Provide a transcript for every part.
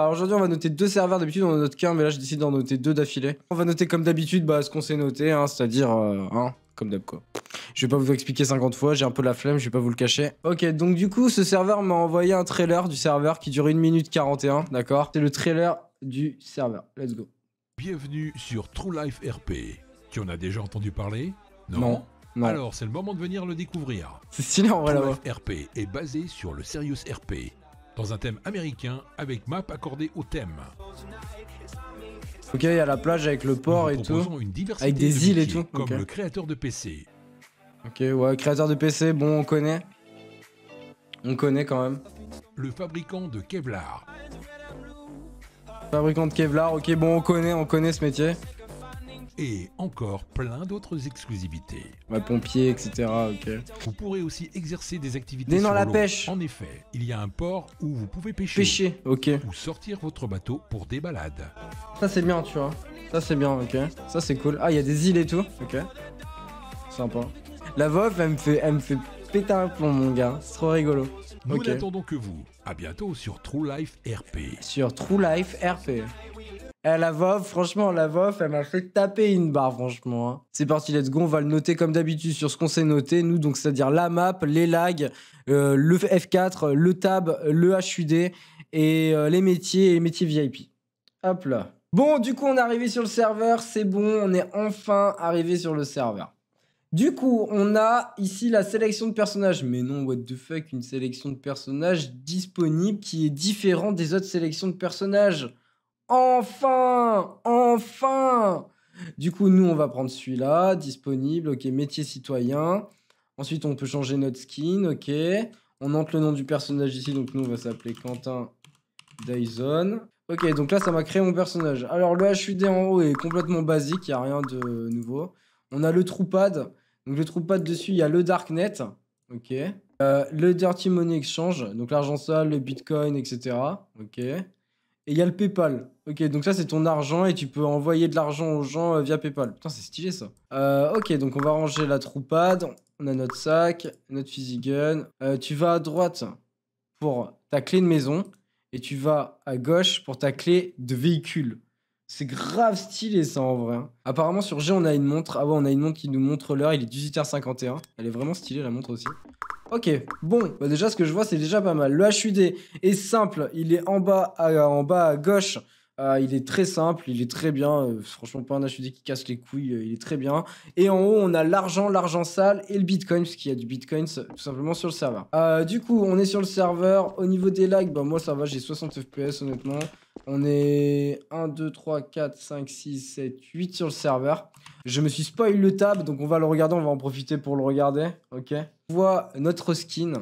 Alors aujourd'hui on va noter 2 serveurs, d'habitude on en note qu'un mais là je décide d'en noter 2 d'affilée. On va noter comme d'habitude ce qu'on s'est noté, hein, c'est-à-dire comme d'hab quoi. Je vais pas vous expliquer 50 fois, j'ai un peu la flemme, je vais pas vous le cacher. Ok, donc du coup ce serveur m'a envoyé un trailer du serveur qui dure 1 minute 41, d'accord? C'est le trailer du serveur, let's go. Bienvenue sur True Life RP. Tu en as déjà entendu parler? Non. Alors c'est le moment de venir le découvrir. C'est stylé en vrai True là-bas. Life RP est basé sur le Serious RP, dans un thème américain avec map accordée au thème. Ok, il y a la plage avec le port et tout. Avec des îles et tout. Comme le créateur de PC. Ok, ouais, créateur de PC, bon on connaît. On connaît quand même. Le fabricant de Kevlar. Fabricant de Kevlar, ok, bon on connaît ce métier. Et encore plein d'autres exclusivités. Ouais, pompier, etc. Ok. Vous pourrez aussi exercer des activités dans sur la l'eau. pêche. En effet, il y a un port où vous pouvez pêcher. Pêcher, ok. Ou sortir votre bateau pour des balades. Ça c'est bien, tu vois. Ça c'est bien, ok. Ça c'est cool. Ah, il y a des îles et tout, ok. Sympa. La VOF, elle me fait péter un plomb, mon gars. C'est trop rigolo. Nous Ok. n'attendons que vous. À bientôt sur True Life RP. Sur True Life RP. La VOF, franchement, la VOF, elle m'a fait taper une barre, franchement. Hein. C'est parti, let's go. On va le noter comme d'habitude sur ce qu'on s'est noté, nous, donc c'est-à-dire la map, les lags, le F4, le tab, le HUD et les métiers VIP. Hop là. Bon, du coup, on est arrivé sur le serveur, c'est bon, on est enfin arrivé sur le serveur. Du coup, on a ici la sélection de personnages. Mais non, what the fuck, une sélection de personnages disponible qui est différente des autres sélections de personnages. Enfin! Enfin! Du coup, nous, on va prendre celui-là, disponible, ok, métier citoyen. Ensuite, on peut changer notre skin, ok. On entre le nom du personnage ici, donc nous, on va s'appeler Quentin Dyson. Ok, donc là, ça m'a créé mon personnage. Alors, le HUD en haut est complètement basique, il n'y a rien de nouveau. On a le TruePad. Donc, le TruePad dessus, il y a le Darknet, ok. Le Dirty Money Exchange, donc l'argent sale, le Bitcoin, etc. Ok. Et il y a le PayPal. Ok, donc ça, c'est ton argent et tu peux envoyer de l'argent aux gens via PayPal. Putain, c'est stylé, ça. Ok, donc on va ranger la TruePad. On a notre sac, notre physigun. Tu vas à droite pour ta clé de maison et tu vas à gauche pour ta clé de véhicule. C'est grave stylé, ça, en vrai. Apparemment, sur G, on a une montre. Ah ouais, on a une montre qui nous montre l'heure. Il est 18h51. Elle est vraiment stylée, la montre aussi. Ok, bon, déjà ce que je vois c'est déjà pas mal. Le HUD est simple, il est en bas à gauche, il est très simple, il est très bien, franchement pas un HUD qui casse les couilles, il est très bien. Et en haut on a l'argent sale et le Bitcoin, parce qu'il y a du Bitcoin tout simplement sur le serveur. Du coup on est sur le serveur, au niveau des lags, moi ça va, j'ai 60 FPS honnêtement. On est 1, 2, 3, 4, 5, 6, 7, 8 sur le serveur. Je me suis spoil le tab, donc on va le regarder, on va en profiter pour le regarder, ok. On voit notre skin,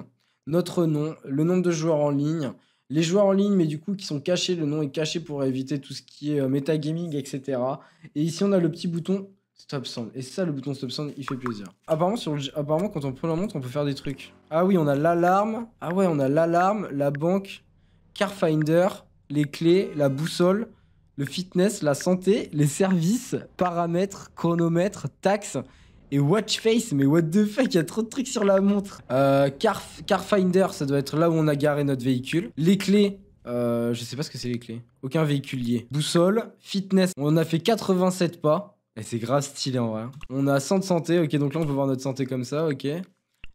notre nom, le nombre de joueurs en ligne, les joueurs en ligne, mais du coup qui sont cachés, le nom est caché pour éviter tout ce qui est metagaming, etc. Et ici on a le petit bouton Stop Sound, et ça le bouton Stop Sound, il fait plaisir. Apparemment quand on prend la montre, on peut faire des trucs. Ah oui, on a l'alarme, ah ouais, on a l'alarme, la banque, Carfinder, les clés, la boussole, le fitness, la santé, les services, paramètres, chronomètre, taxes et watch face. Mais what the fuck, il y a trop de trucs sur la montre. Carfinder, ça doit être là où on a garé notre véhicule. Les clés, je sais pas ce que c'est les clés. Aucun véhicule lié. Boussole, fitness, on a fait 87 pas. Et c'est grave stylé en vrai. On a 100 de santé, ok, donc là on peut voir notre santé comme ça, ok.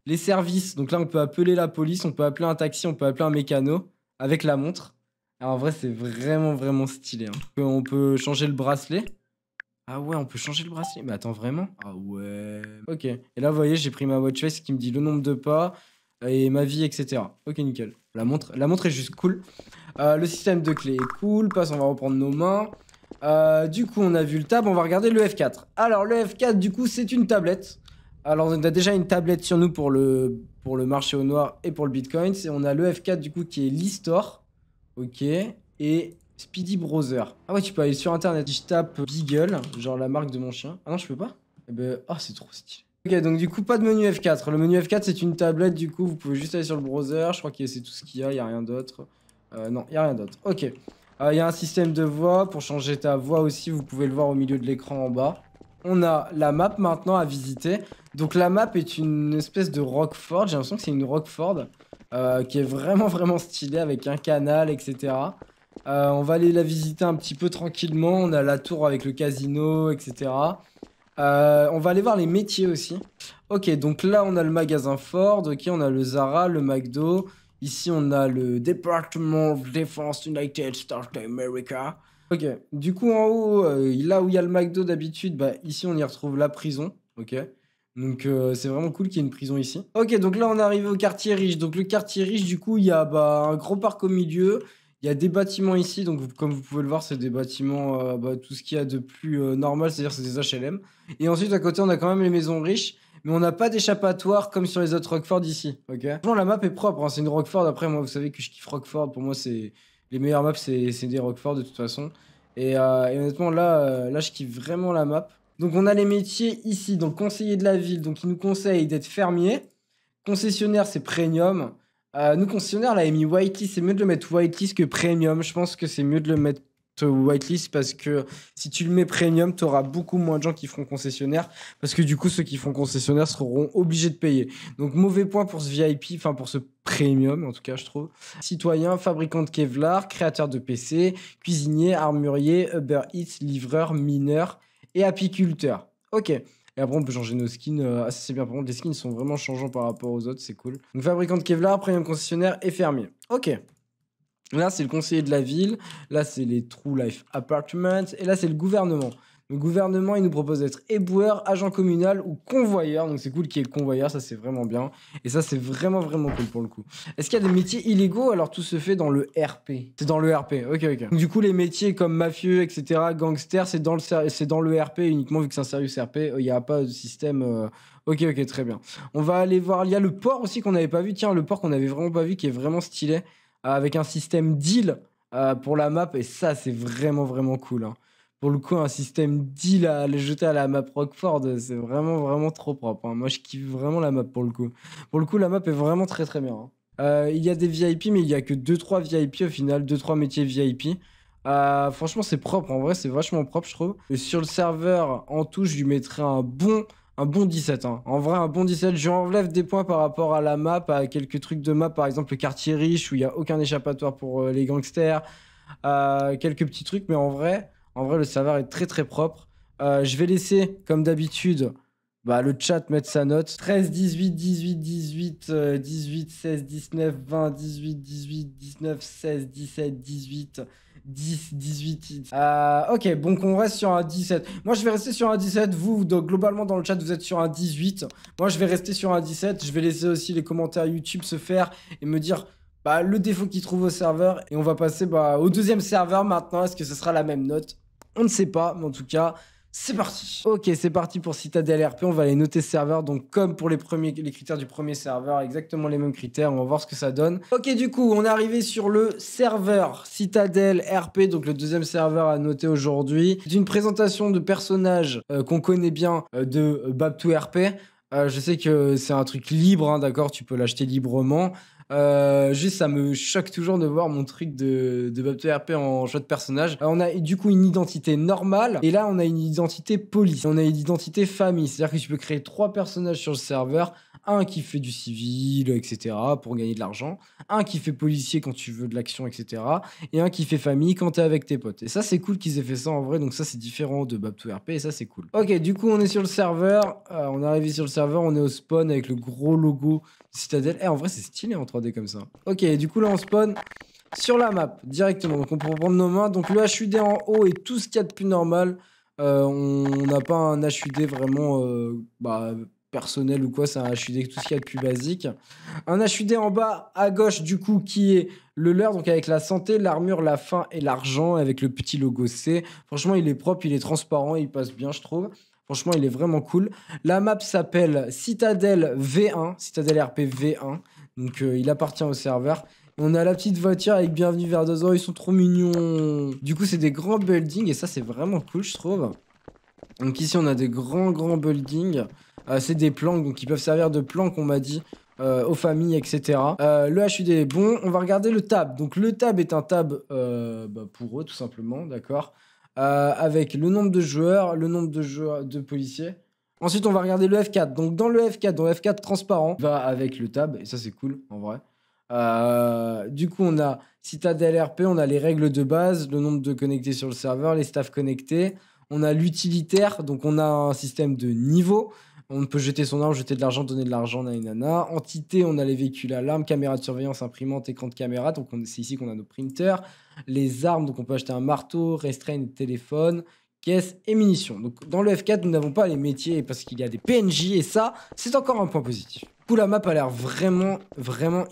Les services, donc là on peut appeler la police, on peut appeler un taxi, on peut appeler un mécano avec la montre. Alors, en vrai, c'est vraiment stylé. Hein. On peut changer le bracelet. Ah ouais, on peut changer le bracelet. Mais attends, vraiment? Ah ouais. Ok. Et là, vous voyez, j'ai pris ma watch face qui me dit le nombre de pas et ma vie, etc. Ok, nickel. La montre est juste cool. Le système de clé est cool. Passe, on va reprendre nos mains. Du coup, on a vu le tab. On va regarder le F4. Alors, le F4, du coup, c'est une tablette. Alors, on a déjà une tablette sur nous pour le marché au noir et pour le Bitcoin. Et on a le F4, du coup, qui est l'e-store. Ok, et Speedy Browser. Ah ouais, tu peux aller sur internet. Je tape Beagle, genre la marque de mon chien. Ah non, je peux pas? Eh ben, oh, c'est trop stylé. Ok, donc du coup, pas de menu F4. Le menu F4, c'est une tablette, du coup, vous pouvez juste aller sur le browser. Je crois que c'est tout ce qu'il y a, il n'y a rien d'autre. Non, il n'y a rien d'autre. Ok. Il y a un système de voix. Pour changer ta voix aussi, vous pouvez le voir au milieu de l'écran en bas. On a la map maintenant à visiter. Donc la map est une espèce de Rockford. J'ai l'impression que c'est une Rockford. Qui est vraiment stylé avec un canal, etc. On va aller la visiter un petit peu tranquillement. On a la tour avec le casino, etc. On va aller voir les métiers aussi. Ok, donc là, on a le magasin Ford. Ok, on a le Zara, le McDo. Ici, on a le Department of Defense United States America. Ok, du coup, en haut, là où il y a le McDo d'habitude, bah, ici, on y retrouve la prison. Ok. Donc c'est vraiment cool qu'il y ait une prison ici. Ok, donc là on est arrivé au quartier riche. Donc le quartier riche, du coup, il y a un gros parc au milieu. Il y a des bâtiments ici. Donc comme vous pouvez le voir, c'est des bâtiments, tout ce qu'il y a de plus normal, c'est-à-dire c'est des HLM. Et ensuite à côté, on a quand même les maisons riches. Mais on n'a pas d'échappatoire comme sur les autres Rockford ici. Ok. Franchement, la map est propre, hein. C'est une Rockford. Après, moi, vous savez que je kiffe Rockford. Pour moi, c'est les meilleures maps, c'est des Rockford de toute façon. Et honnêtement, là, je kiffe vraiment la map. Donc on a les métiers ici, donc conseiller de la ville, donc il nous conseille d'être fermier. Concessionnaire, c'est premium. Nous, concessionnaire, là, il a mis whitelist, c'est mieux de le mettre whitelist que premium. Je pense que c'est mieux de le mettre whitelist parce que si tu le mets premium, tu auras beaucoup moins de gens qui feront concessionnaire parce que du coup, ceux qui font concessionnaire seront obligés de payer. Donc mauvais point pour ce VIP, enfin pour ce premium en tout cas, je trouve. Citoyen, fabricant de Kevlar, créateur de PC, cuisinier, armurier, Uber Eats, livreur, mineur et apiculteur. Ok. Et après, on peut changer nos skins. Ah, ça, c'est bien. Par contre, les skins sont vraiment changeants par rapport aux autres. C'est cool. Donc, fabricant de Kevlar, premium concessionnaire et fermier. Ok. Là, c'est le conseiller de la ville. Là, c'est les True Life Apartments. Et là, c'est le gouvernement. Le gouvernement, il nous propose d'être éboueur, agent communal ou convoyeur. Donc, c'est cool qu'il y ait le convoyeur. Ça, c'est vraiment bien. Et ça, c'est vraiment, vraiment cool pour le coup. Est-ce qu'il y a des métiers illégaux? Alors, tout se fait dans le RP. C'est dans le RP. Ok, ok. Donc, du coup, les métiers comme mafieux, etc., gangster, c'est dans le RP uniquement vu que c'est un serious RP. Il n'y a pas de système. Ok, ok, très bien. On va aller voir. Il y a le port aussi qu'on n'avait pas vu. Tiens, le port qu'on n'avait vraiment pas vu qui est vraiment stylé. Avec un système deal pour la map. Et ça, c'est vraiment, vraiment cool. Hein. Pour le coup, un système deal à le jeter à la map Rockford, c'est vraiment, vraiment trop propre. Hein. Moi, je kiffe vraiment la map pour le coup. Pour le coup, la map est vraiment très, très bien. Hein. Il y a des VIP, mais il n'y a que 2-3 VIP au final, 2-3 métiers VIP. Franchement, c'est propre. En vrai, c'est vachement propre, je trouve. Et sur le serveur, en tout, je lui mettrais un bon 17. Hein. En vrai, un bon 17. Je lui enlève des points par rapport à la map, à quelques trucs de map, par exemple le quartier riche où il n'y a aucun échappatoire pour les gangsters. Quelques petits trucs, mais en vrai, le serveur est très très propre. Je vais laisser, comme d'habitude, le chat mettre sa note. 13, 18, 18, 18, 18, 16, 19, 20, 18, 18, 19, 16, 17, 18, 10, 18. Ok, donc on reste sur un 17. Moi, je vais rester sur un 17. Vous, donc, globalement, dans le chat, vous êtes sur un 18. Moi, je vais rester sur un 17. Je vais laisser aussi les commentaires YouTube se faire et me dire le défaut qu'ils trouvent au serveur. Et on va passer au deuxième serveur maintenant. Est-ce que ce sera la même note? On ne sait pas, mais en tout cas, c'est parti. Ok, c'est parti pour Citadel RP. On va aller noter serveur. Donc, comme pour les critères du premier serveur, exactement les mêmes critères. On va voir ce que ça donne. Ok, du coup, on est arrivé sur le serveur Citadel RP. Donc, le deuxième serveur à noter aujourd'hui. C'est une présentation de personnages qu'on connaît bien de Bab2RP. Je sais que c'est un truc libre, hein, d'accord? Tu peux l'acheter librement. Juste, ça me choque toujours de voir mon truc de Bab2RP en choix de personnage. On a du coup une identité normale et là on a une identité police. On a une identité famille, c'est-à-dire que tu peux créer 3 personnages sur le serveur. Un qui fait du civil, etc. pour gagner de l'argent. Un qui fait policier quand tu veux de l'action, etc. Et un qui fait famille quand t'es avec tes potes. Et ça, c'est cool qu'ils aient fait ça en vrai. Donc ça, c'est différent de Bab2RP et ça, c'est cool. Ok, du coup, on est sur le serveur. On est arrivé sur le serveur. On est au spawn avec le gros logo Citadel. En vrai, c'est stylé en 3D comme ça. Ok, du coup, là, on spawn sur la map directement. Donc, on peut prendre nos mains. Donc, le HUD en haut est tout ce qu'il y a de plus normal. On n'a pas un HUD vraiment personnel ou quoi, c'est un HUD tout ce qu'il y a de plus basique. Un HUD en bas à gauche du coup qui est le leur, donc avec la santé, l'armure, la faim et l'argent avec le petit logo C. Franchement, il est propre, il est transparent, il passe bien, je trouve. Franchement, il est vraiment cool. La map s'appelle Citadel V1, Citadel RP V1. Donc, il appartient au serveur. On a la petite voiture avec Bienvenue vers 2 ans, ils sont trop mignons. Du coup, c'est des grands buildings et ça, c'est vraiment cool, je trouve. Donc ici, on a des grands buildings. C'est des planques, donc ils peuvent servir de planques, on m'a dit, aux familles, etc. Le HUD est bon. On va regarder le tab. Donc le tab est un tab pour eux, tout simplement, d'accord. Avec le nombre de joueurs, de policiers. Ensuite, on va regarder le F4. Donc dans le F4 transparent, va avec le tab, et ça c'est cool, en vrai. Du coup, on a Citadel RP, on a les règles de base, le nombre de connectés sur le serveur, les staffs connectés. On a l'utilitaire, donc on a un système de niveau. On peut jeter son arme, jeter de l'argent, donner de l'argent, nanana. Entité, on a les véhicules à l'arme, caméra de surveillance, imprimante, écran de caméra. Donc c'est ici qu'on a nos printers. Les armes, donc on peut acheter un marteau, restreint, téléphone, caisse et munitions. Donc dans le F4, nous n'avons pas les métiers parce qu'il y a des PNJ et ça, c'est encore un point positif. Du coup, la map a l'air vraiment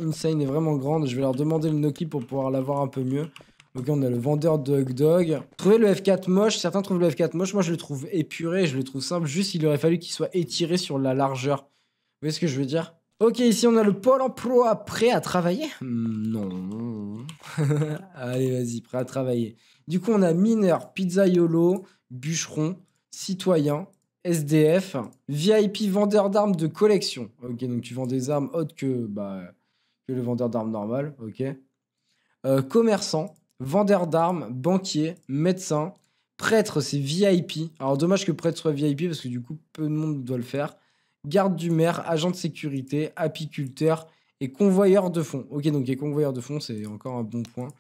insane et vraiment grande. Je vais leur demander le no-clip pour pouvoir la voir un peu mieux. Ok, on a le vendeur de hot dog. Trouvez le F4 moche. Certains trouvent le F4 moche. Moi, je le trouve épuré. Je le trouve simple. Juste, il aurait fallu qu'il soit étiré sur la largeur. Vous voyez ce que je veux dire? Ok, ici, on a le pôle emploi prêt à travailler. Non. Allez, vas-y, prêt à travailler. Du coup, on a mineur, pizzaiolo, bûcheron, citoyen, SDF, VIP, vendeur d'armes de collection. Ok, donc tu vends des armes autres que le vendeur d'armes normal. Ok. Commerçant, vendeur d'armes, banquier, médecin, prêtre, c'est VIP. Alors dommage que prêtre soit VIP parce que du coup peu de monde doit le faire. Garde du maire, agent de sécurité, apiculteur et convoyeur de fonds. Ok, donc les convoyeurs de fonds, c'est encore un bon point.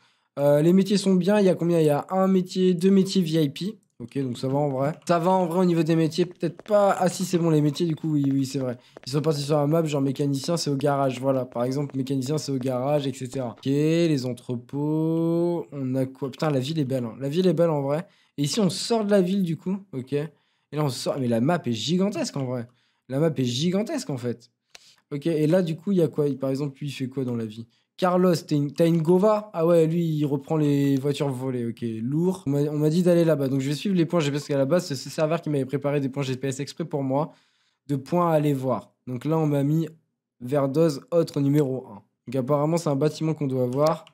Les métiers sont bien. Il y a combien? Il y a un métier, 2 métiers VIP. Ok, donc ça va en vrai. Ça va en vrai au niveau des métiers. Peut-être pas. Ah si, c'est bon, les métiers, du coup, oui, c'est vrai. Ils sont partis sur la map, genre mécanicien, c'est au garage. Voilà, par exemple, mécanicien, c'est au garage, etc. Ok, les entrepôts. On a quoi? Putain, la ville est belle. Hein. La ville est belle en vrai. Et ici, on sort de la ville, du coup. Ok. Et là, on sort. Mais la map est gigantesque en vrai. La map est gigantesque en fait. Ok, et là, du coup, il y a quoi? Par exemple, lui, il fait quoi dans la vie? Carlos, t'as une Gova? Ah ouais, lui, il reprend les voitures volées. Ok, lourd. On m'a dit d'aller là-bas. Donc, je vais suivre les points GPS parce qu'à la base, c'est ce serveur qui m'avait préparé des points GPS exprès pour moi. De points à aller voir. Donc là, on m'a mis Verdoz, autre numéro 1. Donc, apparemment, c'est un bâtiment qu'on doit voir.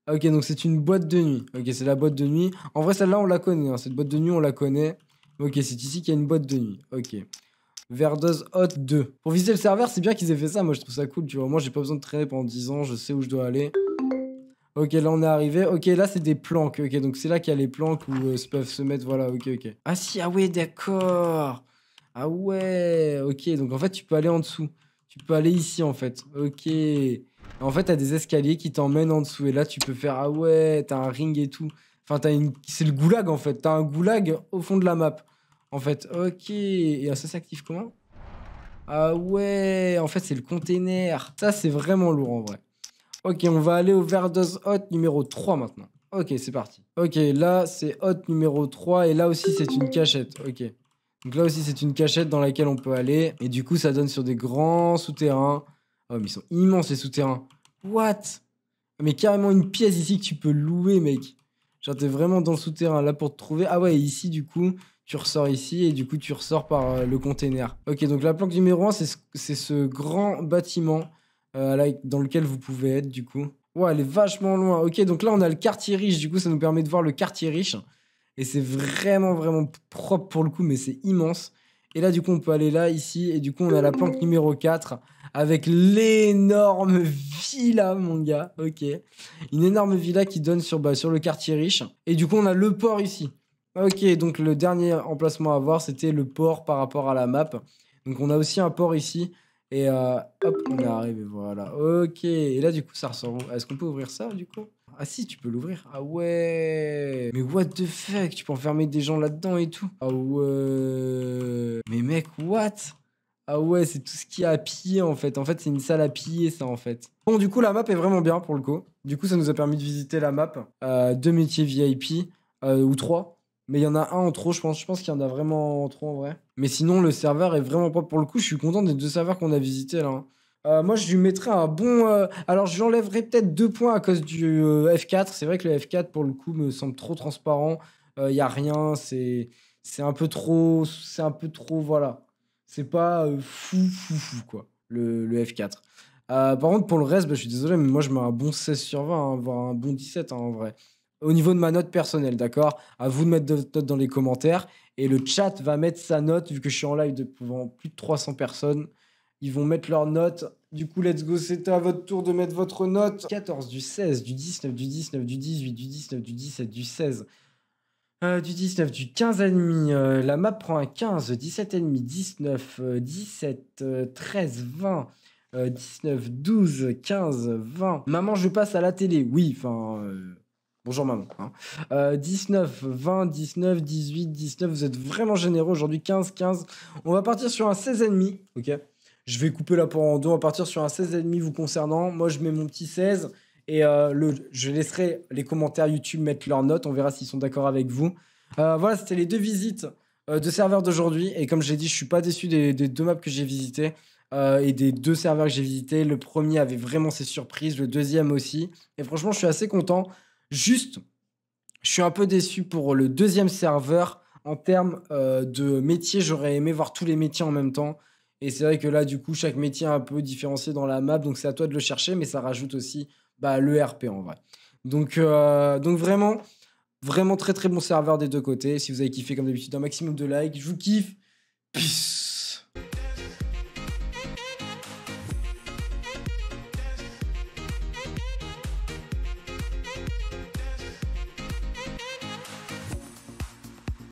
Ah, ok, donc c'est une boîte de nuit. Ok, c'est la boîte de nuit. En vrai, celle-là, on la connaît. Hein. Cette boîte de nuit, on la connaît. Ok, c'est ici qu'il y a une boîte de nuit. Ok. Verdoz Hot 2. Pour visiter le serveur, c'est bien qu'ils aient fait ça. Moi, je trouve ça cool, tu vois. Moi, j'ai pas besoin de traîner pendant 10 ans. Je sais où je dois aller. Ok, là, on est arrivé. Ok, là, c'est des planques. Ok, donc c'est là qu'il y a les planques où peuvent se mettre. Voilà, ok. Ah si, ah ouais, d'accord. Ah ouais, ok. Donc, en fait, tu peux aller en dessous. Tu peux aller ici, en fait. Ok. En fait, t'as des escaliers qui t'emmènent en dessous. Et là, tu peux faire... Ah ouais, t'as un ring et tout. Enfin, c'est le goulag, en fait. T'as un goulag au fond de la map. En fait, ok. Et ça s'active comment? Ah ouais, en fait, c'est le container. Ça, c'est vraiment lourd en vrai. Ok, on va aller au Verdoz Hot numéro 3 maintenant. Ok, c'est parti. Ok, là, c'est Hot numéro 3. Et là aussi, c'est une cachette. Ok. Donc là aussi, c'est une cachette dans laquelle on peut aller. Et du coup, ça donne sur des grands souterrains. Oh, mais ils sont immenses, les souterrains. What? Mais carrément une pièce ici que tu peux louer, mec. Genre, t'es vraiment dans le souterrain, là, pour te trouver. Ah ouais, ici, du coup, tu ressors ici, et du coup, tu ressors par le container. Ok, donc la planque numéro 1, c'est ce grand bâtiment dans lequel vous pouvez être, du coup. Ouais, elle est vachement loin. Ok, donc là, on a le quartier riche. Du coup, ça nous permet de voir le quartier riche. Et c'est vraiment propre pour le coup, mais c'est immense. Et là, du coup, on peut aller là, ici. Et du coup, on a la planque numéro 4 avec l'énorme villa, mon gars. Ok. Une énorme villa qui donne sur le quartier riche. Et du coup, on a le port ici. Ok, donc le dernier emplacement à voir, c'était le port par rapport à la map. Donc, on a aussi un port ici. Et hop, on est arrivé, voilà. Ok. Et là, du coup, ça ressort où? Est-ce qu'on peut ouvrir ça, du coup? Ah si, tu peux l'ouvrir. Ah ouais. Mais what the fuck? Tu peux enfermer des gens là-dedans et tout. Ah ouais. Mais mec, what? Ah ouais, c'est tout ce qu'il y a à piller en fait. En fait, c'est une salle à piller ça en fait. Bon, du coup, la map est vraiment bien pour le coup. Du coup, ça nous a permis de visiter la map. 2 métiers VIP ou 3. Mais il y en a un en trop, je pense. Je pense qu'il y en a vraiment trop en vrai. Mais sinon, le serveur est vraiment propre pour le coup. Je suis content des 2 serveurs qu'on a visités là. Hein. Moi, je lui mettrais un bon... Alors, j'enlèverais peut-être 2 points à cause du F4. C'est vrai que le F4, pour le coup, me semble trop transparent. Il n'y a rien. C'est un peu trop... C'est un peu trop... Voilà. C'est pas fou, quoi, le F4. Par contre, pour le reste, je suis désolé, mais moi, je mets un bon 16 sur 20, hein, voire un bon 17, hein, en vrai. Au niveau de ma note personnelle, d'accord? À vous de mettre votre note dans les commentaires. Et le chat va mettre sa note, vu que je suis en live devant plus de 300 personnes. Ils vont mettre leur note. Du coup, let's go, c'est à votre tour de mettre votre note. 14, du 16, du 19, du 19, du 18, du 19, du 17, du 16. Du 19, du 15,5. La map prend un 15, 17,5, 19, 17, 13, 20, 19, 12, 15, 20. Maman, je passe à la télé. Oui, enfin... bonjour maman. Hein. 19, 20, 19, 18, 19. Vous êtes vraiment généreux aujourd'hui. 15, 15. On va partir sur un 16,5. Ok. Je vais couper la part en deux. On va partir sur un 16,5 vous concernant. Moi, je mets mon petit 16. Et je laisserai les commentaires YouTube mettre leurs notes. On verra s'ils sont d'accord avec vous. Voilà, c'était les deux visites de serveurs d'aujourd'hui. Et comme j'ai dit, je suis pas déçu des deux maps que j'ai visités. Et des deux serveurs que j'ai visités. Le premier avait vraiment ses surprises. Le deuxième aussi. Et franchement, je suis assez content. Juste, je suis un peu déçu pour le deuxième serveur. En termes de métier, j'aurais aimé voir tous les métiers en même temps. Et c'est vrai que là, du coup, chaque métier est un peu différencié dans la map. Donc, c'est à toi de le chercher. Mais ça rajoute aussi le RP en vrai. Donc vraiment, vraiment très très bon serveur des deux côtés. Si vous avez kiffé comme d'habitude, un maximum de likes. Je vous kiffe. Peace.